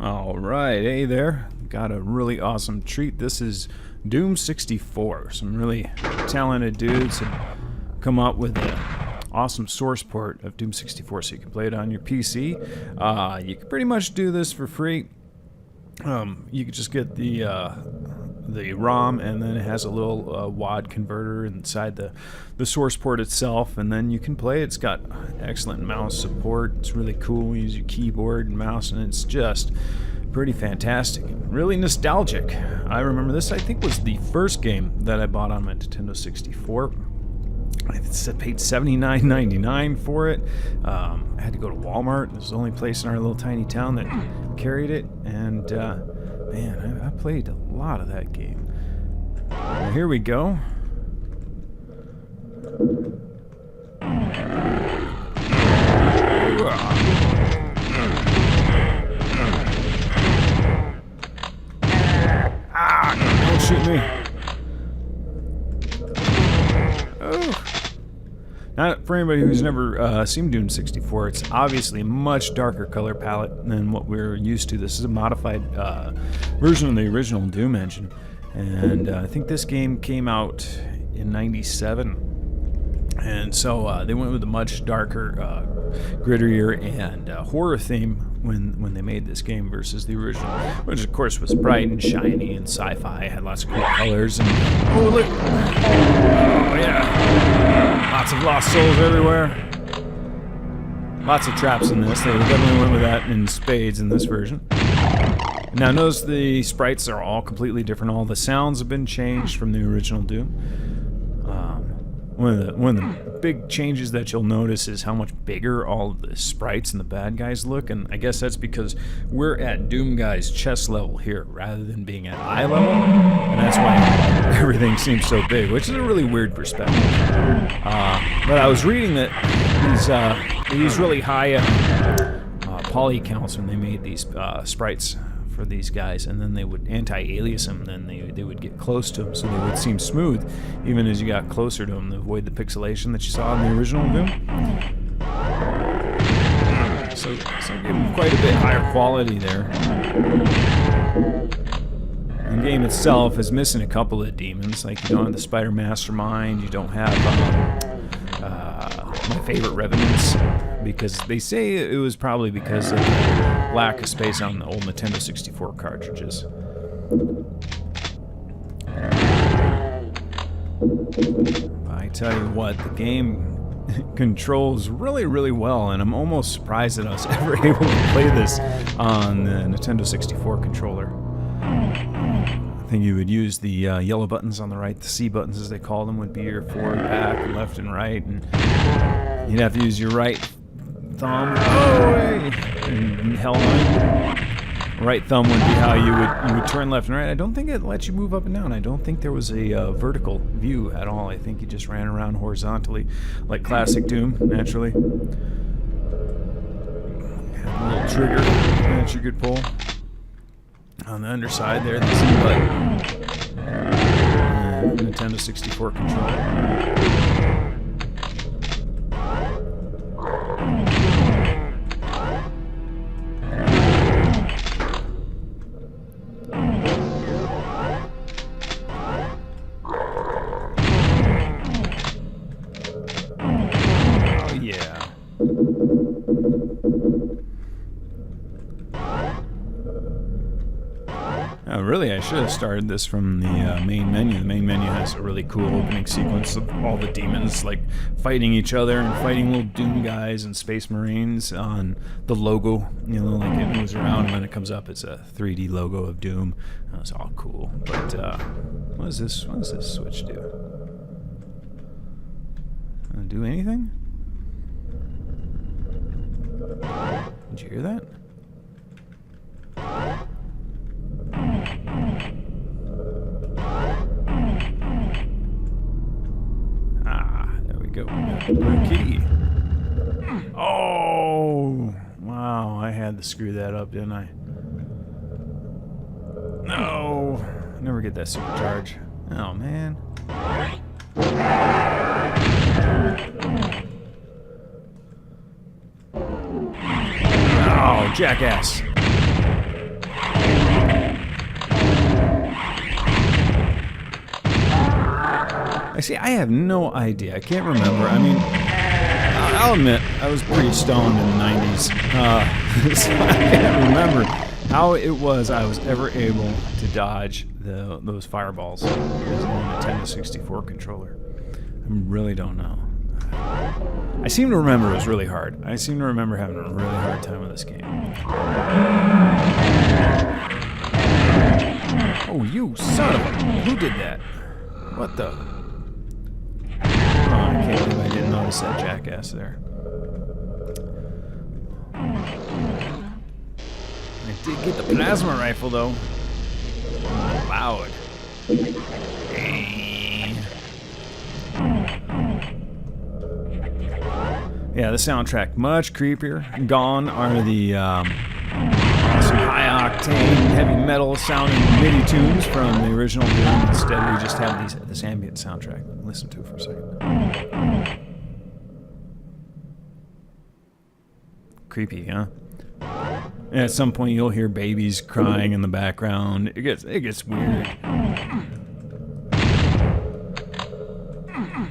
Alright, hey there. Got a really awesome treat. This is DOOM64. Some really talented dudes have come up with an awesome source port of DOOM64 so you can play it on your PC. You can pretty much do this for free. You can just get the ROM, and then it has a little WAD converter inside the source port itself, and then you can play it. It's got excellent mouse support. It's really cool. You use your keyboard and mouse, and it's just pretty fantastic. Really nostalgic. I remember this, I think, was the first game that I bought on my Nintendo 64. I paid $79.99 for it. I had to go to Walmart. It was the only place in our little tiny town that carried it, and man, I played a lot of that game. Well, here we go. Don't shoot me. Oh. Not for anybody who's never seen DOOM64, it's obviously a much darker color palette than what we're used to. This is a modified version of the original Doom engine. And I think this game came out in '97. And so they went with a much darker, grittier, and horror theme when they made this game versus the original, which of course was bright and shiny and sci-fi, had lots of cool colors, and oh look, oh yeah, lots of lost souls everywhere, lots of traps in this. They definitely went with that in spades in this version. Now notice the sprites are all completely different. All the sounds have been changed from the original Doom. One of the big changes that you'll notice is how much bigger all of the sprites and the bad guys look, and I guess that's because we're at Doom Guy's chest level here rather than being at eye level, and that's why everything seems so big, which is a really weird perspective. But I was reading that these really high poly counts when they made these sprites for these guys, and then they would anti-alias them, then they would get close to them so they would seem smooth even as you got closer to them to avoid the pixelation that you saw in the original Doom. So give them quite a bit higher quality there. The game itself is missing a couple of demons, like you don't have the Spider Mastermind, you don't have my favorite Revenants, because they say it was probably because of the lack of space on the old Nintendo 64 cartridges. I tell you what, the game controls really, really well, and I'm almost surprised that I was ever able to play this on the Nintendo 64 controller. I think you would use the yellow buttons on the right, the C buttons as they call them, would be your forward, back, left, and right, and you'd have to use your right thumb, and hell no. Right thumb would be how you would turn left and right. I don't think it lets you move up and down. I don't think there was a vertical view at all. I think you just ran around horizontally, like classic Doom, naturally. A little trigger that you could pull. On the underside there, the C button. Nintendo 64 controller. Really, I should have started this from the main menu. The main menu has a really cool opening sequence of all the demons like fighting each other and fighting little Doom guys and Space Marines on the logo. You know, like it moves around and when it comes up, it's a 3D logo of Doom. That's all cool. But what does this switch do? Do anything? Did you hear that? There we go. Blue key. Oh, wow! I had to screw that up, didn't I? No, never get that supercharge. Oh man. Oh, jackass. I see, I have no idea. I can't remember. I mean, I'll admit, I was pretty stoned in the 90s. So I can't remember how it was I was ever able to dodge those fireballs using a Nintendo 64 controller. I really don't know. I seem to remember it was really hard. I seem to remember having a really hard time with this game. Oh, you son of a... Who did that? What the... Oh, I can't believe I didn't notice that jackass there. I did get the plasma rifle, though. Loud. Yeah, the soundtrack, much creepier. Gone are the awesome high-octane, heavy metal sounding MIDI tunes from the original Doom. Instead, we just have this ambient soundtrack. Listen to it for a second. Creepy, huh? And at some point, you'll hear babies crying in the background. It gets weird.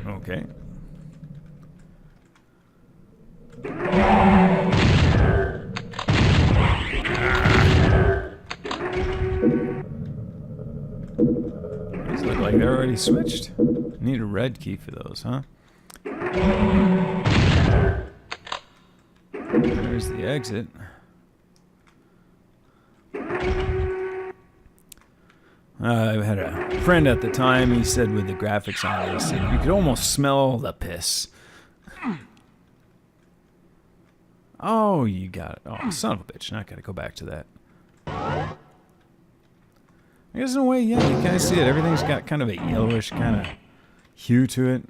Okay. These look like they're already switched. Need a red key for those, huh? There's the exit. I had a friend at the time, he said with the graphics on it, he said you could almost smell the piss. Oh, you got it. Oh, son of a bitch. Now I gotta go back to that. I guess in a way, yeah, you kind of see it. Everything's got kind of a yellowish kind of hue to it.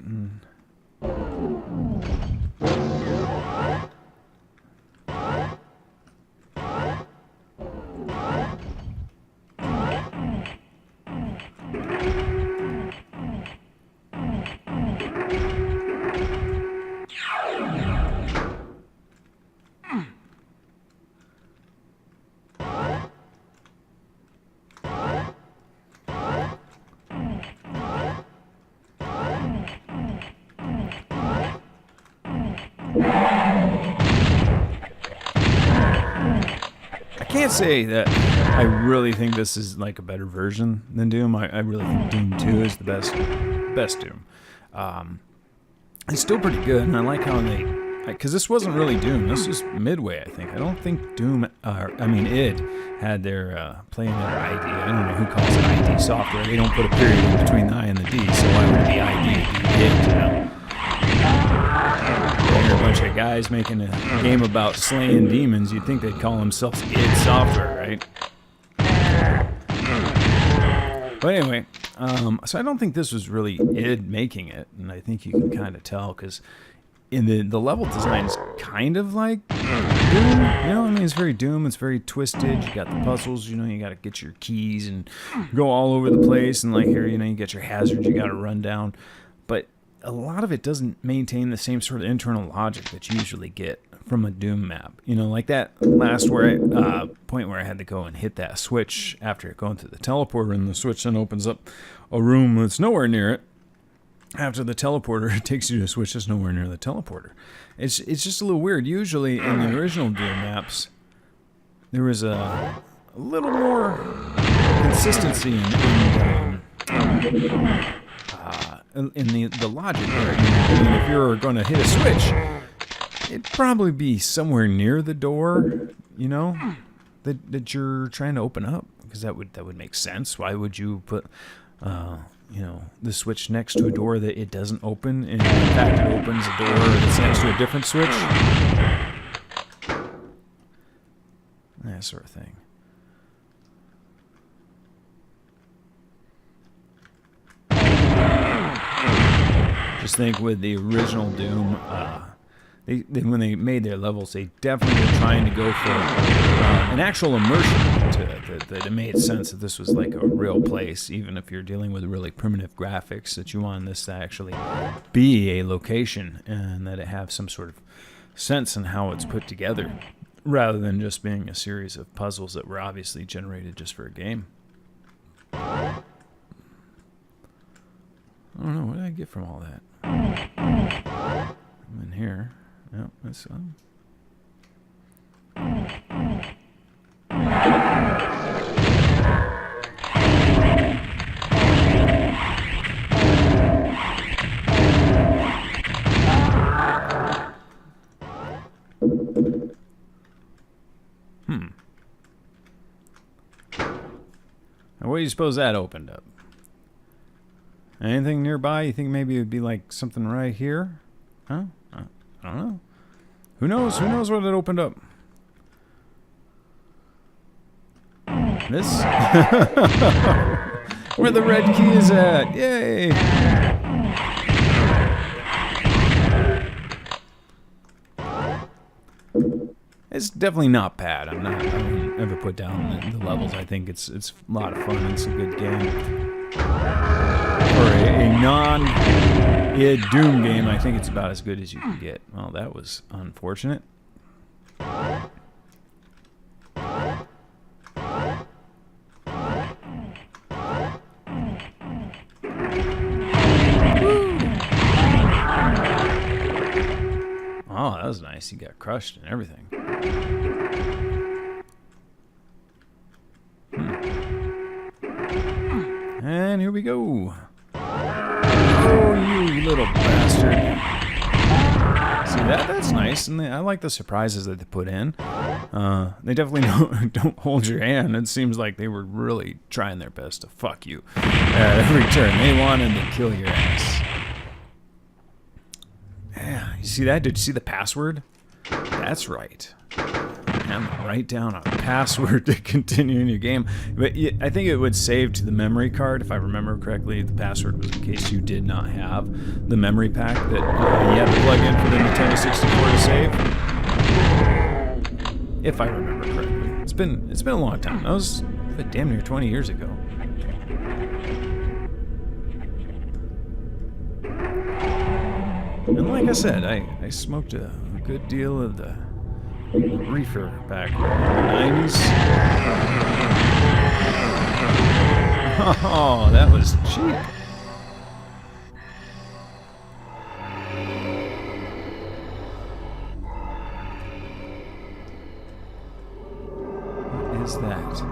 I can't say that I really think this is like a better version than Doom. I really think Doom 2 is the best Doom. It's still pretty good, and I like how they... Because this wasn't really Doom. This was Midway, I think. I don't think Doom... id had their play in their ID. I don't know who calls it ID software. They don't put a period in between the I and the D, so why would it be ID? It'd be id, you know? You're a bunch of guys making a game about slaying demons. You'd think they'd call themselves id software, right? But anyway, so I don't think this was really id making it, and I think you can kind of tell because in the level design is kind of like Doom. You know, I mean, it's very Doom. It's very twisted. You got the puzzles. You know, you got to get your keys and go all over the place. And like here, you know, you get your hazards. You got to run down, but a lot of it doesn't maintain the same sort of internal logic that you usually get from a Doom map. You know, like that last point where I had to go and hit that switch after going through the teleporter, and the switch then opens up a room that's nowhere near it. After the teleporter, it takes you to a switch that's nowhere near the teleporter. It's just a little weird. Usually in the original Doom maps, there was a little more consistency in the logic there. I mean, if you're going to hit a switch, it'd probably be somewhere near the door, you know, that you're trying to open up, because that would make sense. Why would you put, you know, the switch next to a door that it doesn't open, and in fact it opens a door that's next to a different switch? That sort of thing. Just think with the original Doom, when they made their levels, they definitely were trying to go for an actual immersion to it, that it made sense that this was like a real place, even if you're dealing with really primitive graphics, that you want this to actually be a location and that it have some sort of sense in how it's put together, rather than just being a series of puzzles that were obviously generated just for a game. I don't know. What did I get from all that? I'm in here. Yep, that's Now, what do you suppose that opened up? Anything nearby? You think maybe it would be like something right here? Huh? I don't know. Who knows? Who knows what it opened up? This? Where the red key is at? Yay! It's definitely not bad. I wouldn't ever put down the levels. I think it's a lot of fun. It's a good game. For a non-id Doom game, I think it's about as good as you can get. Well, that was unfortunate. Oh, that was nice. He got crushed and everything. And here we go. Oh, you little bastard. See that? That's nice. And I like the surprises that they put in. They definitely don't hold your hand. It seems like they were really trying their best to fuck you at every turn. They wanted to kill your ass. Yeah, you see that? Did you see the password? That's right. And write down a password to continue in your game. But I think it would save to the memory card, if I remember correctly. The password was in case you did not have the memory pack that you had to plug in for the Nintendo 64 to save. If I remember correctly. It's been a long time. That was damn near 20 years ago. And like I said, I smoked a good deal of the reefer back in the 90s. Oh, that was cheap. What is that?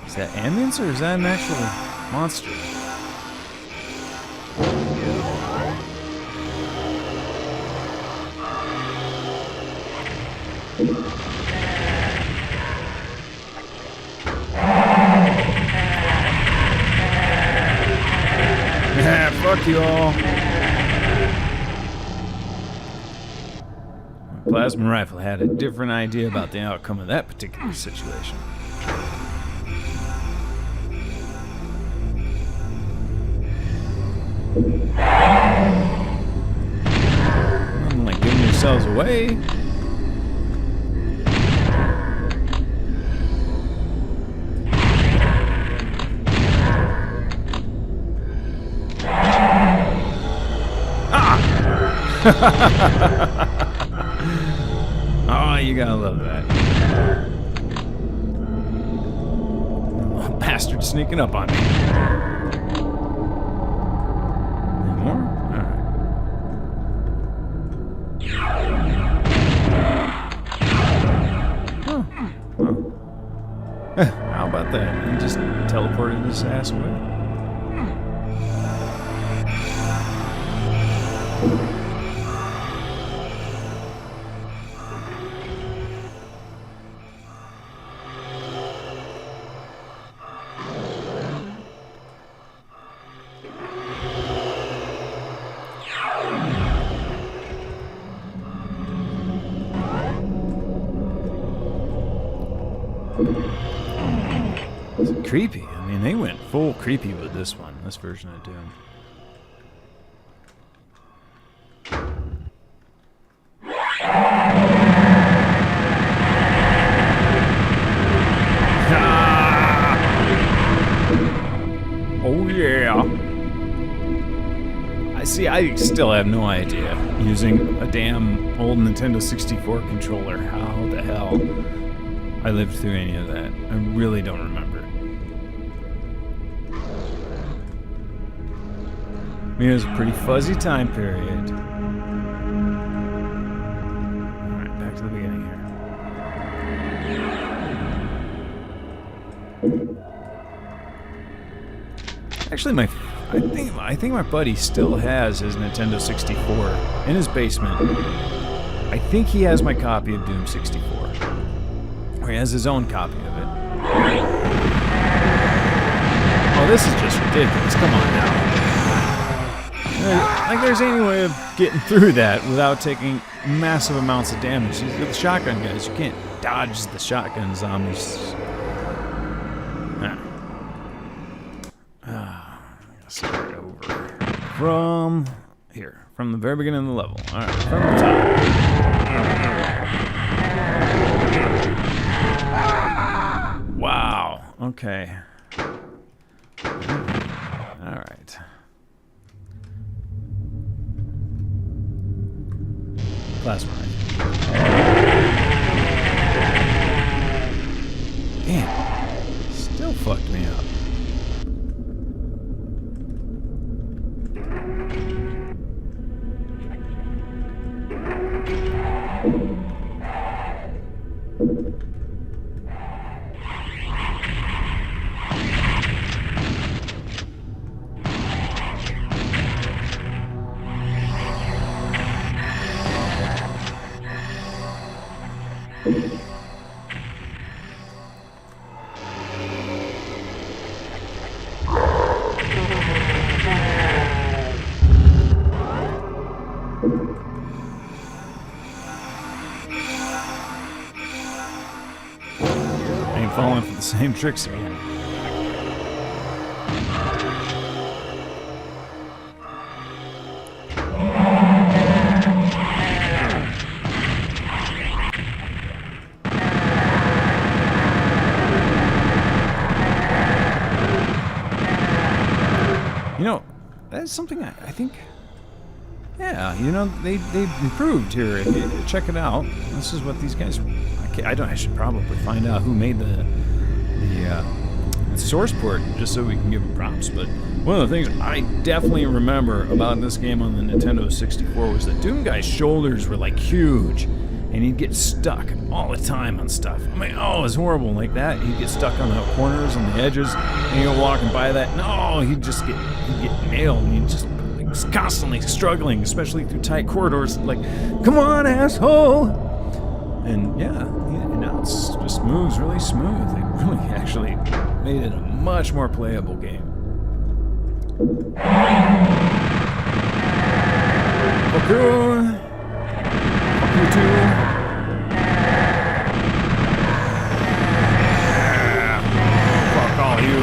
Is that ambience or is that an actual monster? Yeah, fuck you all. My plasma rifle had a different idea about the outcome of that particular situation. Nothing like giving yourselves away. Oh, you gotta love that. Oh, bastard sneaking up on me. Any more? Alright. Oh. How about that? He just teleported his ass away. It's creepy. I mean, they went full creepy with this one, this version of Doom. Oh yeah. I still have no idea using a damn old Nintendo 64 controller how the hell I lived through any of that. I really don't remember. mean, it was a pretty fuzzy time period. Alright, back to the beginning here. Actually, I think my buddy still has his Nintendo 64 in his basement. I think he has my copy of Doom 64. Or he has his own copy of it. Oh, this is just ridiculous. Come on now. Like, there's any way of getting through that without taking massive amounts of damage. With the shotgun guys, you can't dodge the shotgun zombies. Start over from here, from the very beginning of the level. All right, from the top. Wow. Okay. All right. Class one. Damn. Still fucked me up. Falling for the same tricks again. You know, that's something I think. Yeah, you know, they improved here. Check it out. This is what these guys. I should probably find out who made the source port just so we can give them props. But one of the things I definitely remember about this game on the Nintendo 64 was that Doom guy's shoulders were like huge, and he'd get stuck all the time on stuff. I mean, oh, it was horrible like that. He'd get stuck on the corners and the edges, and he'd go walking by that. No, he'd get nailed, and he'd just. Constantly struggling, especially through tight corridors. Like, come on, asshole! And yeah, now it's just moves really smooth. They really actually made it a much more playable game. Fuck you! Fuck you too! Fuck all you!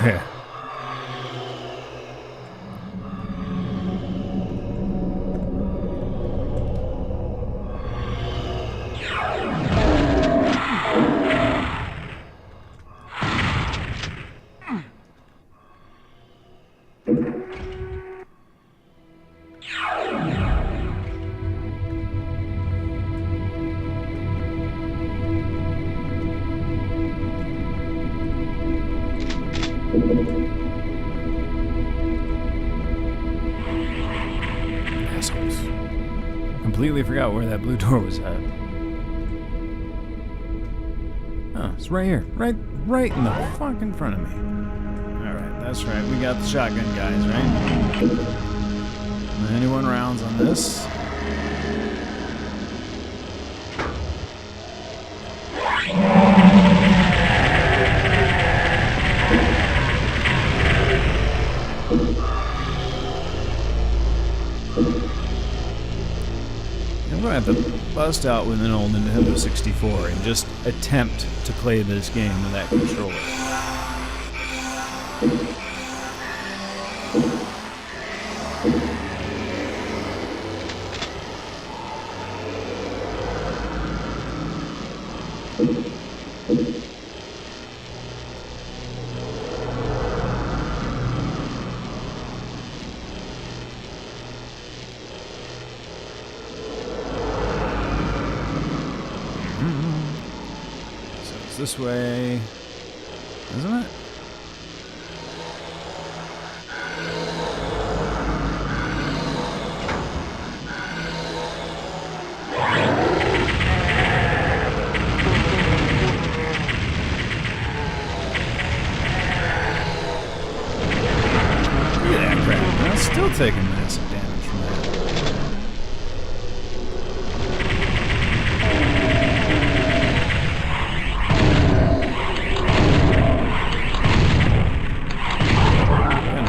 Yeah. Assholes. Completely forgot where that blue door was at. Oh, it's right here. Right in the fucking front of me. Alright, that's right. We got the shotgun guys, right? 91 rounds on this. I'm going to have to bust out with an old Nintendo 64 and just attempt to play this game with that controller. this way, isn't it? Look at that crap. That's still taking massive damage from that.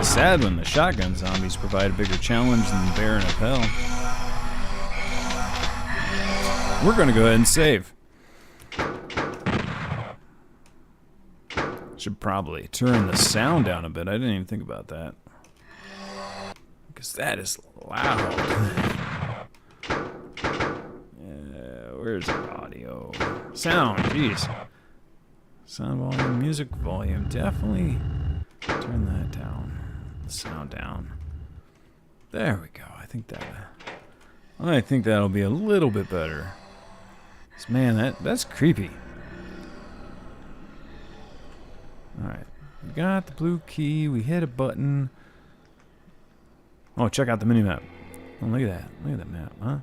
Sad when the shotgun zombies provide a bigger challenge than the Baron of Hell. We're gonna go ahead and save. Should probably turn the sound down a bit. I didn't even think about that. Because that is loud. Where's the audio? Sound, jeez. Sound volume, music volume. Definitely turn that down. Sound down. There we go. I think that'll be a little bit better. Man, that's creepy. Alright. We got the blue key. We hit a button. Oh, check out the mini-map. Oh, look at that. Look at that map, huh?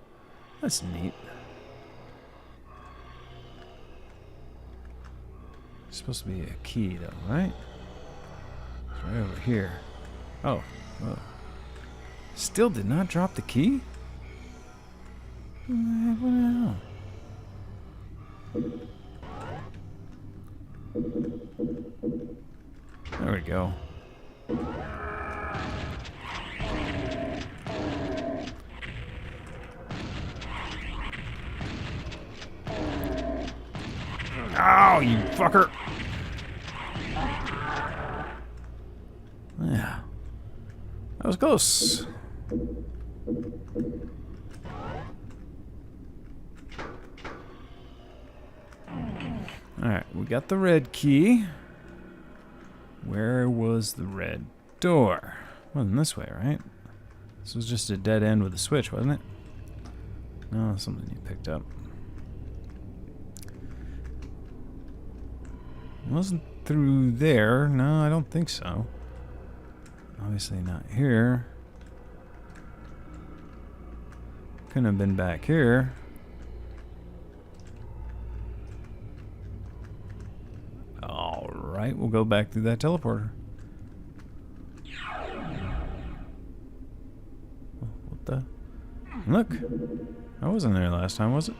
That's neat. It's supposed to be a key, though, right? It's right over here. Oh. Whoa. Still did not drop the key? What the hell? There we go. Oh, you fucker! Yeah. That was close. Alright, we got the red key. Where was the red door? Wasn't this way, right? This was just a dead end with a switch, wasn't it? No, something you picked up. It wasn't through there. No, I don't think so. Obviously not here. Couldn't have been back here. Alright, we'll go back through that teleporter. What the? Look! I wasn't there last time, was it?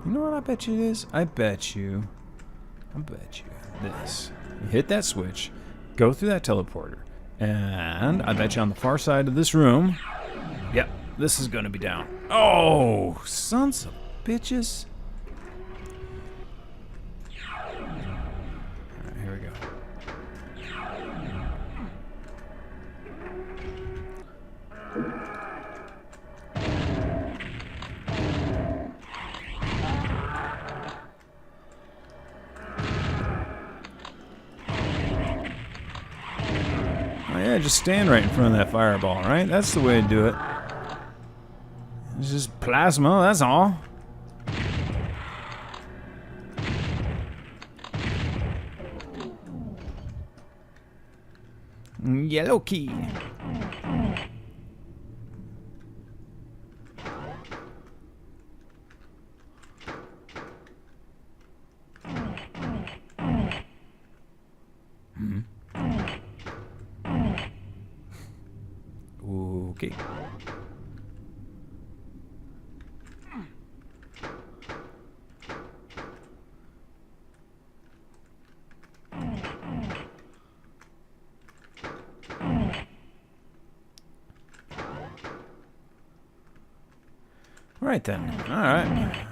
You know what I bet you it is? I bet you this. You hit that switch, go through that teleporter, and I bet you on the far side of this room, yep, this is gonna be down. Oh, sons of bitches. Alright, here we go. Yeah, just stand right in front of that fireball, right? That's the way to do it. It's just plasma, that's all. Yellow key. Okay. Right then. Alright.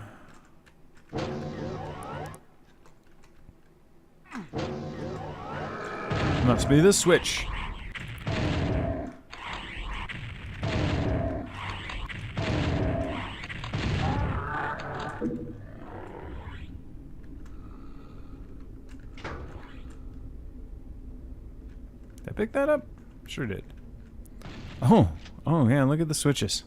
Must be the switch. Did I pick that up? Sure did. Oh, oh yeah, look at the switches.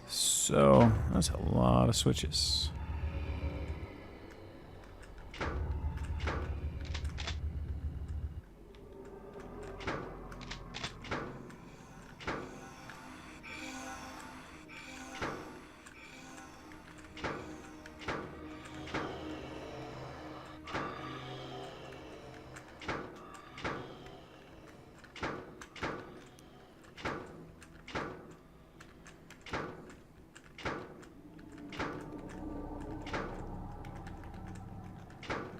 So, that's a lot of switches.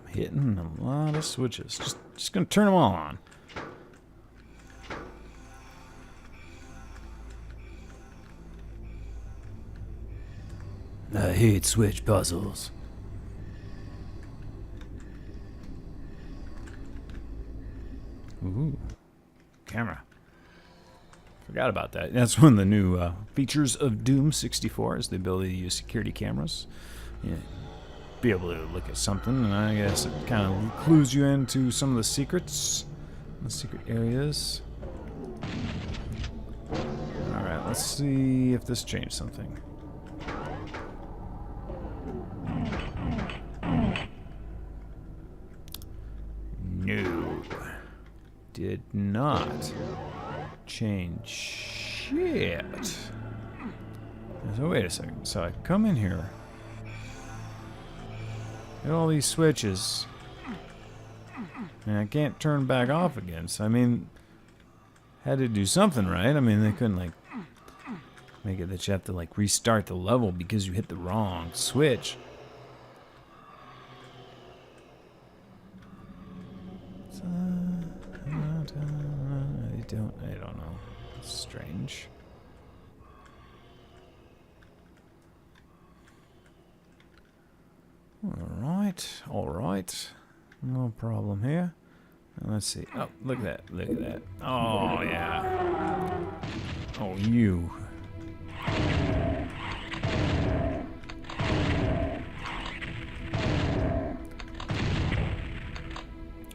Hitting a lot of switches. Just gonna turn them all on. I hate switch puzzles. Ooh, camera. Forgot about that. That's one of the new features of Doom 64 is the ability to use security cameras. Yeah. Be able to look at something, and I guess it kind of clues you into some of the secrets, the secret areas. Alright, let's see if this changed something. No. Did not change shit. So wait a second. So I come in here. Get all these switches. And I can't turn back off again. So I mean, had to do something right. I mean, they couldn't like make it that you have to like restart the level because you hit the wrong switch. I don't know. It's strange. All right. No problem here. Let's see. Oh, look at that. Look at that. Oh, yeah. Oh, you.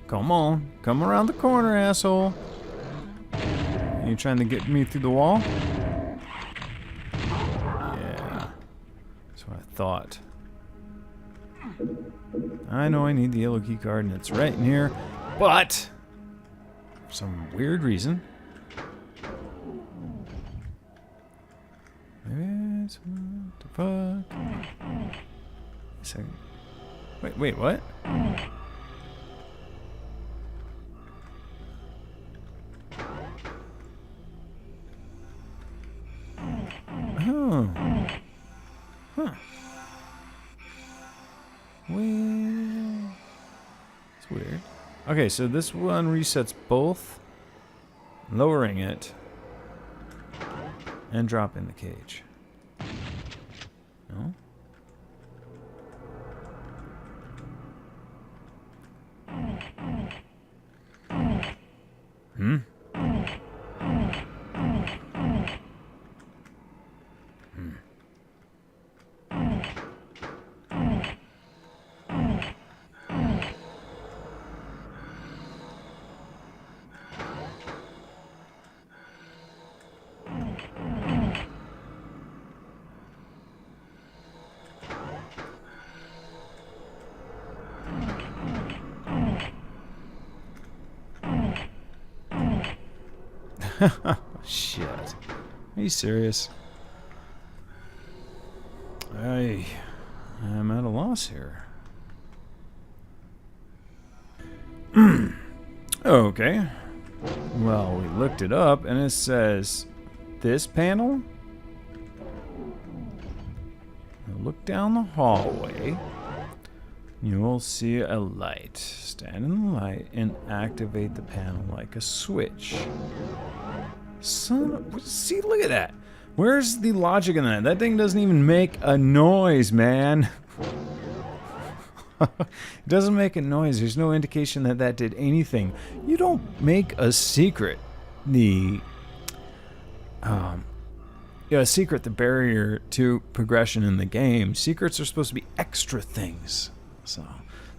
Come on. Come around the corner, asshole. Are you trying to get me through the wall? Yeah. That's what I thought. I know I need the yellow key card and it's right in here, but for some weird reason, maybe it's what the fuck. A second. Wait, what? Oh. Huh. Well, it's weird. Okay, so this one resets both, lowering it, and dropping the cage. No? Hmm? Shit. Are you serious? I'm at a loss here. Okay. Well, we looked it up, and it says this panel. Look down the hallway. You will see a light. Stand in the light and activate the panel like a switch. See, look at that. Where's the logic in that? That thing doesn't even make a noise, man. It doesn't make a noise. There's no indication that that did anything. You don't make a secret the secret the barrier to progression in the game. Secrets are supposed to be extra things. So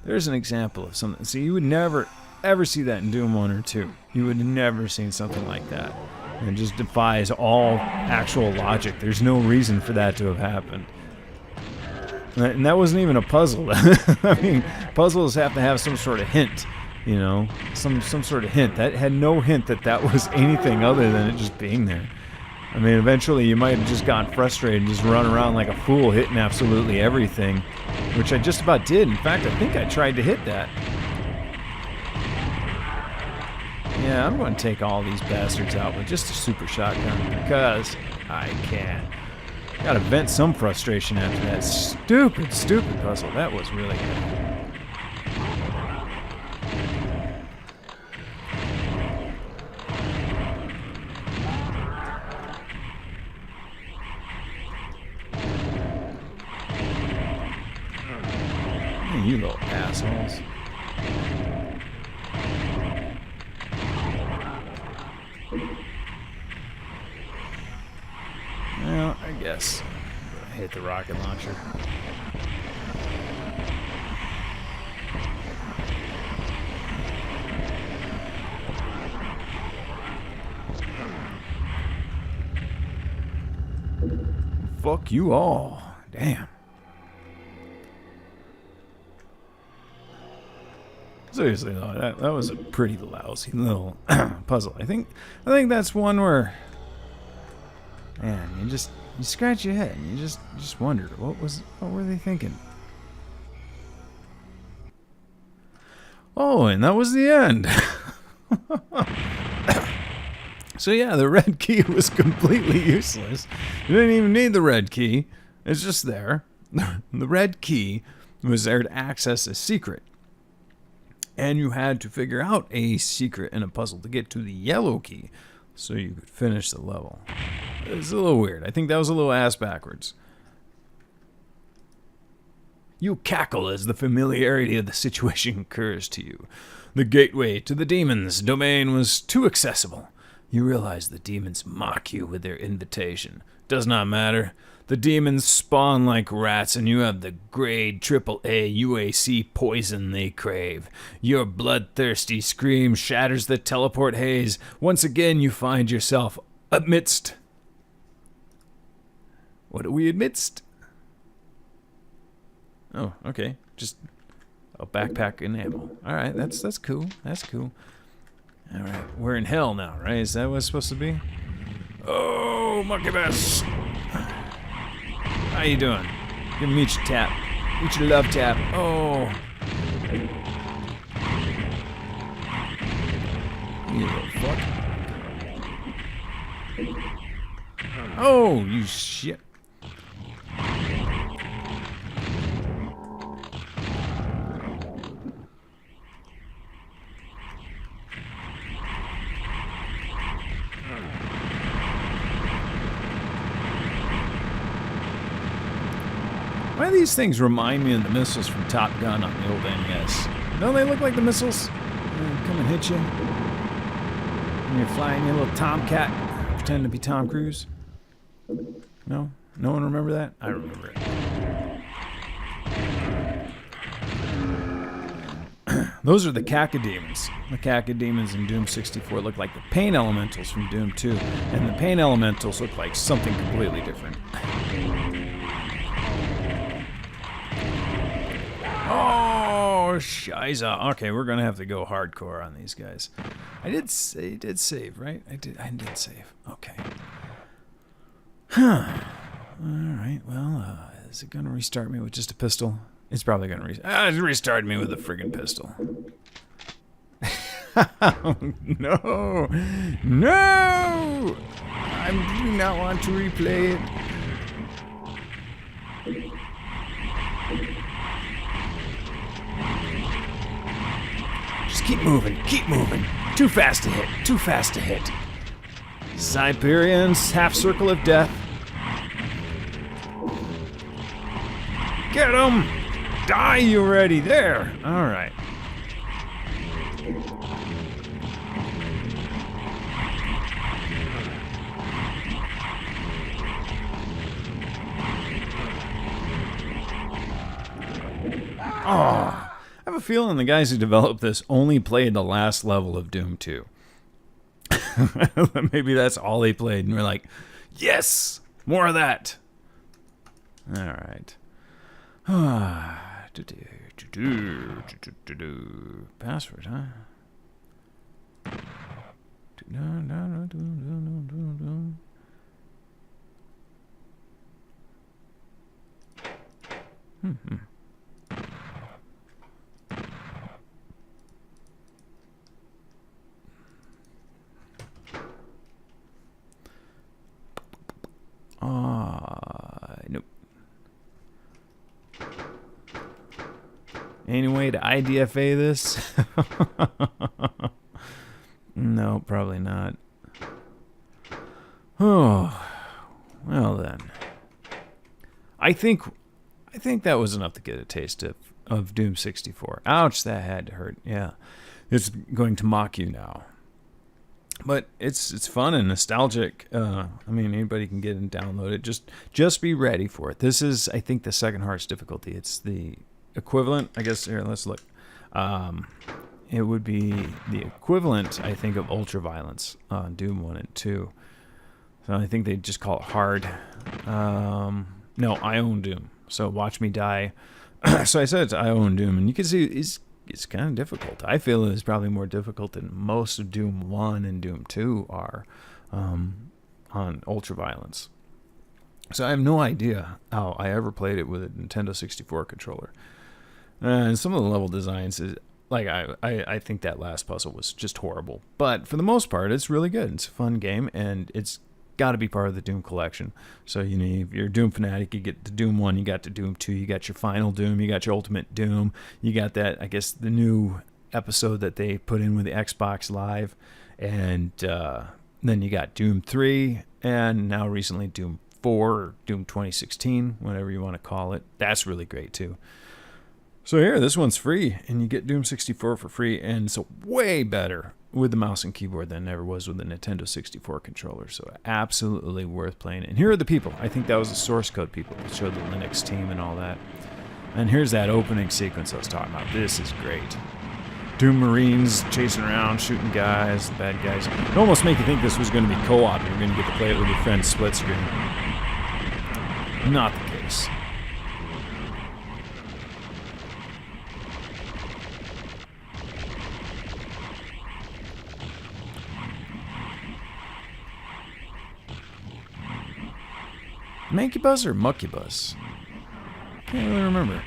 there's an example of something. So you would never ever see that in Doom 1 or 2. You would have never seen something like that. It just defies all actual logic. There's no reason for that to have happened. And that wasn't even a puzzle. I mean, puzzles have to have some sort of hint, you know, some sort of hint. That had no hint that that was anything other than it just being there. I mean, eventually you might have just gotten frustrated and just run around like a fool hitting absolutely everything, which I just about did. In fact, I think I tried to hit that. Yeah, I'm going to take all these bastards out with just a super shotgun because I can. Gotta vent some frustration after that stupid puzzle. That was really good. You little assholes. Well, I guess I hit the rocket launcher. Fuck you all. Damn. Seriously though, that was a pretty lousy little puzzle. I think that's one where, man, you scratch your head and you just wonder what were they thinking? Oh, and that was the end. So yeah, the red key was completely useless. You didn't even need the red key. It's just there. The red key was there to access a secret. And you had to figure out a secret in a puzzle to get to the yellow key so you could finish the level. It was a little weird. I think that was a little ass backwards. You cackle as the familiarity of the situation occurs to you. The gateway to the demons' domain was too accessible. You realize the demons mock you with their invitation. Does not matter. The demons spawn like rats, and you have the grade AAA UAC poison they crave. Your bloodthirsty scream shatters the teleport haze. Once again, you find yourself amidst... What are we amidst? Oh, okay. Just a backpack and ammo. Alright, that's cool. That's cool. Alright, we're in hell now, right? Is that what it's supposed to be? Oh, monkey bass! How you doing? Give me your tap. Eat your love tap. Oh. You little fuck. Oh, you shit. Why do these things remind me of the missiles from Top Gun on the old NES? Don't they look like the missiles? Come and hit you. And you're flying your little Tomcat, pretending to be Tom Cruise. No? No one remember that? I remember it. Those are the Cacodemons. The Cacodemons in Doom 64 look like the Pain Elementals from Doom 2. And the Pain Elementals look like something completely different. Oh, shiza. Okay, we're gonna have to go hardcore on these guys. I did save, right? I did save. Okay. Huh. Alright, well, is it gonna restart me with just a pistol? It's probably gonna restart me with a friggin' pistol. No! No! I do not want to replay it. Just keep moving, keep moving. Too fast to hit, too fast to hit. Siberian's half circle of death. Get him! Die, you already there! Alright. Oh, I have a feeling the guys who developed this only played the last level of Doom 2. Maybe that's all they played, and we're like, yes! More of that! Alright. Password, huh? Nope. Any way to IDFA this? No, probably not. Oh, well then. I think that was enough to get a taste of Doom 64. Ouch, that had to hurt. Yeah, it's going to mock you now. But it's fun and nostalgic. I mean, anybody can get and download it. Just be ready for it. This is, I think, the second hardest difficulty. It's the equivalent, I guess. Here, let's look. It would be the equivalent, I think, of Ultraviolence on Doom 1 and 2. So I think they just call it hard. No, I own Doom. So Watch Me Die. So I said it's I own Doom, and you can see it's kind of difficult. I feel it's probably more difficult than most of Doom 1 and Doom 2 are on Ultraviolence. So I have no idea how I ever played it with a Nintendo 64 controller. And some of the level designs, I think that last puzzle was just horrible. But for the most part, it's really good. It's a fun game, and it's got to be part of the Doom collection. So, you know, if you're a Doom fanatic, you get to Doom 1, you got to Doom 2, you got your final Doom, you got your Ultimate Doom, you got that, I guess, the new episode that they put in with the Xbox Live, and then you got Doom 3, and now recently Doom 4, or Doom 2016, whatever you want to call it. That's really great, too. So here, this one's free, and you get Doom 64 for free, and it's way better with the mouse and keyboard than it ever was with the Nintendo 64 controller. So absolutely worth playing. And here are the people. I think that was the source code people that showed the Linux team and all that. And here's that opening sequence I was talking about. This is great. Doom Marines chasing around, shooting guys, bad guys. It almost make you think this was going to be co-op. You're going to get to play it with your friends split screen. Not the case. Mancubus or Muccubus? Can't really remember.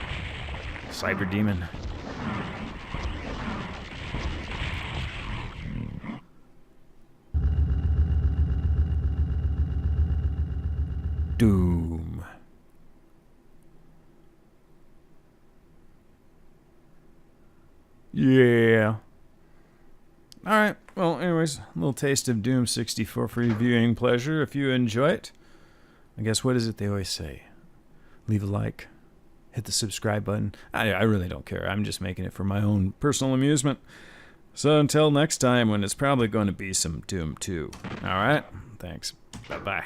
Cyber Demon. Doom. Yeah. Alright, well, anyways, a little taste of Doom 64 for your viewing pleasure. If you enjoy it, I guess, what is it they always say? Leave a like, hit the subscribe button. I really don't care. I'm just making it for my own personal amusement. So until next time, when it's probably going to be some Doom 2. All right? Thanks. Bye-bye.